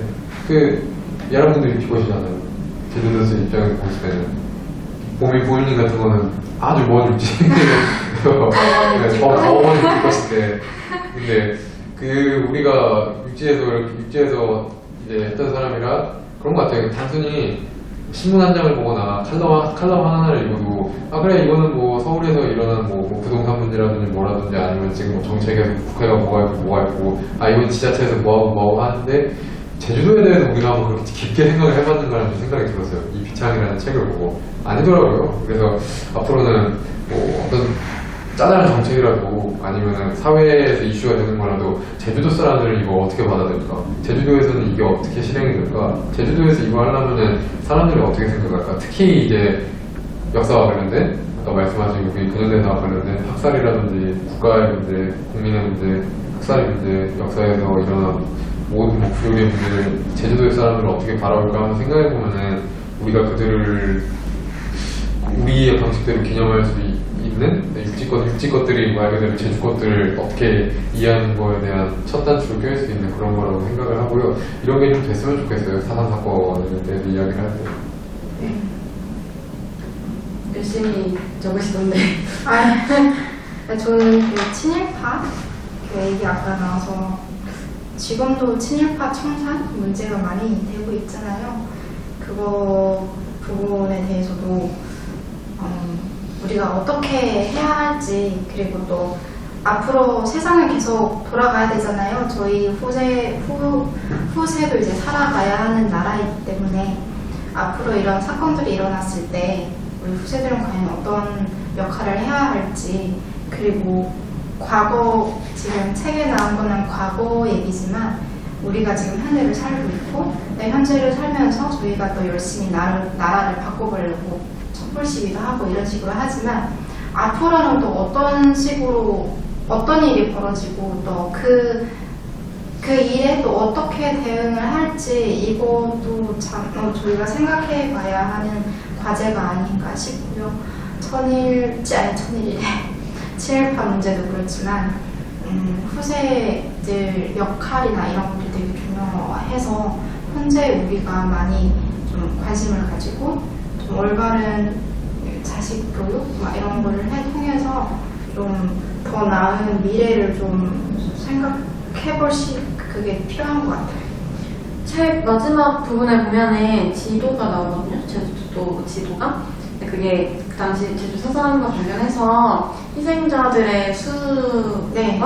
여러분들 육지 것이잖아요. 제주도 입장에서 봤을 때는 보일님 같은 거는 아주 먼 육지 저 먼 육지 것인데, 근데 우리가 육지에서 이제 했던 사람이라 그런 것 같아요. 단순히 신문 한 장을 보거나 칼럼 하나를 읽어도, 그래, 이거는 뭐 서울에서 일어난 뭐 부동산 문제라든지 뭐라든지, 아니면 지금 뭐 정책에서 국회가 뭐가 있고, 이건 지자체에서 뭐하고 하는데, 제주도에 대해서 우리가 한번 그렇게 깊게 생각을 해봤는가라는 생각이 들었어요. 이 비창이라는 책을 보고. 아니더라고요. 그래서 앞으로는 뭐 어떤 짜잘한 정책이라도, 아니면 사회에서 이슈가 되는 거라도 제주도 사람들은 이거 어떻게 받아들일까? 제주도에서는 이게 어떻게 실행이 될까? 제주도에서 이거 하려면은 사람들이 어떻게 생각할까? 특히 이제 역사와 관련된, 아까 말씀하신 우리 근현대사와 관련된 학살이라든지 국가의 문제, 국민의 문제, 학살의 문제, 역사에서 일어난 모든 구조의 문제를 제주도의 사람들은 어떻게 바라볼까 하는 생각해보면은, 우리가 그들을 우리의 방식대로 기념할 수 있는 육지 것들이 말 그대로 제주 것들을 어떻게 이해하는 거에 대한 첫 단추를 꿰을 수 있는 그런 거라고 생각을 하고요. 이런 게 좀 됐으면 좋겠어요. 4.3 사건에 대해서 이야기를 할 때.
열심히 적으시던데.
저는 그 친일파 그 얘기 아까 나와서, 지금도 친일파 청산 문제가 많이 되고 있잖아요. 그거 부분에 대해서도 우리가 어떻게 해야 할지, 그리고 또 앞으로 세상은 계속 돌아가야 되잖아요. 저희 후세도 이제 살아가야 하는 나라이기 때문에 앞으로 이런 사건들이 일어났을 때 우리 후세들은 과연 어떤 역할을 해야 할지, 그리고 과거, 지금 책에 나온 거는 과거 얘기지만 우리가 지금 현재를 살고 있고, 현재를 살면서 저희가 또 열심히 나라를 바꿔보려고 촛불 시위도 하고 이런 식으로 하지만, 앞으로는 또 어떤 식으로 어떤 일이 벌어지고 또 그 일에 또 어떻게 대응을 할지, 이것도 참 저희가 생각해 봐야 하는 과제가 아닌가 싶고요. 친일파 문제도 그렇지만 후세들 역할이나 이런 것도 되게 중요해서 현재 우리가 많이 좀 관심을 가지고 좀 올바른 자식 교육 이런 거를 통해서 좀 더 나은 미래를 좀 생각해볼 그게 필요한 것 같아요.
책 마지막 부분에 보면은 지도가 나오거든요. 제주도 지도가. 근데 그게 그 당시 제주 4.3과 관련해서 희생자들의 수와
네.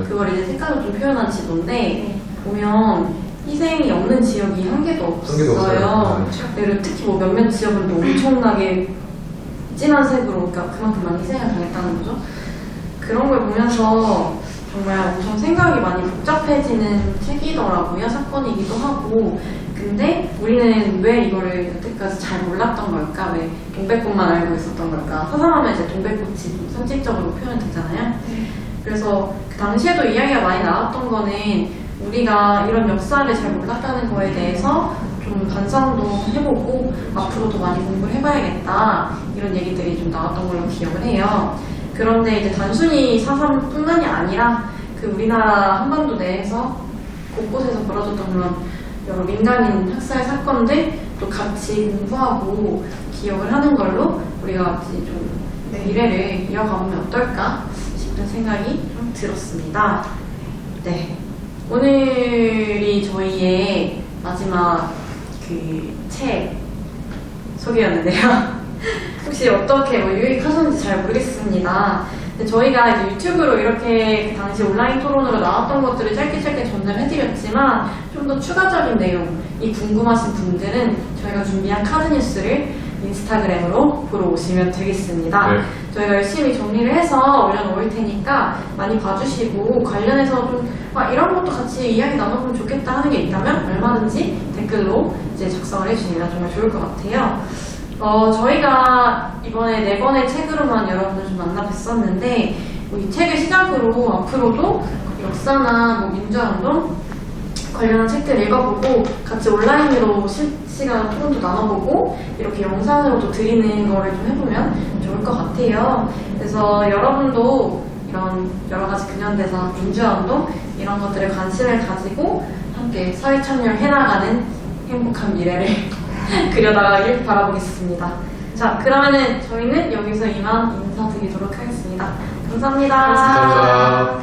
그걸 이제 색깔로 좀 표현한 지도인데
네.
보면 희생이 없는 지역이 한 개도 없어요. 그리고 특히 뭐 몇몇 지역은 또 엄청나게 진한 색으로, 그러니까 그만큼 많이 희생을 당했다는 거죠. 그런 걸 보면서 정말 엄청 생각이 많이 복잡해지는 책이더라고요. 사건이기도 하고. 근데 우리는 왜 이거를 여태까지 잘 몰랐던 걸까? 왜 동백꽃만 알고 있었던 걸까? 사상하면 이제 동백꽃이 좀 상징적으로 표현되잖아요. 그래서 그 당시에도 이야기가 많이 나왔던 거는 우리가 이런 역사를 잘 몰랐다는 거에 대해서 좀 반성도 해보고 앞으로 더 많이 공부를 해봐야겠다 이런 얘기들이 좀 나왔던 걸로 기억을 해요. 그런데 이제 단순히 4.3뿐만이 아니라 그 우리나라 한반도 내에서 곳곳에서 벌어졌던 그런 여러 민간인 학살 사건들 또 같이 공부하고 기억을 하는 걸로 우리가 같이 좀 미래를 이어가보면 어떨까 싶은 생각이 좀 들었습니다. 네, 오늘이 저희의 마지막 그 책 소개였는데요. 혹시 어떻게 유익하셨는지 잘 모르겠습니다. 근데 저희가 이제 유튜브로 이렇게 그 당시 온라인 토론으로 나왔던 것들을 짧게 전달을 해드렸지만 좀 더 추가적인 내용이 궁금하신 분들은 저희가 준비한 카드 뉴스를 인스타그램으로 보러 오시면 되겠습니다.
네.
저희가 열심히 정리를 해서 올려놓을 테니까 많이 봐주시고 관련해서 좀 이런 것도 같이 이야기 나눠보면 좋겠다 하는 게 있다면 얼마든지 댓글로 이제 작성을 해주시면 정말 좋을 것 같아요. 저희가 이번에 4권의 책으로만 여러분을 좀 만나 뵀었는데 이 책을 시작으로 앞으로도 역사나 뭐 민주화운동 관련한 책들 읽어보고 같이 온라인으로 실시간 토론도 나눠보고 이렇게 영상으로도 드리는 거를 좀 해보면 좋을 것 같아요. 그래서 여러분도 이런 여러 가지 근현대사, 민주화운동 이런 것들에 관심을 가지고 함께 사회참여를 해나가는 행복한 미래를 그려나가길 바라보겠습니다. 자, 그러면은 저희는 여기서 이만 인사드리도록 하겠습니다. 감사합니다.
감사합니다.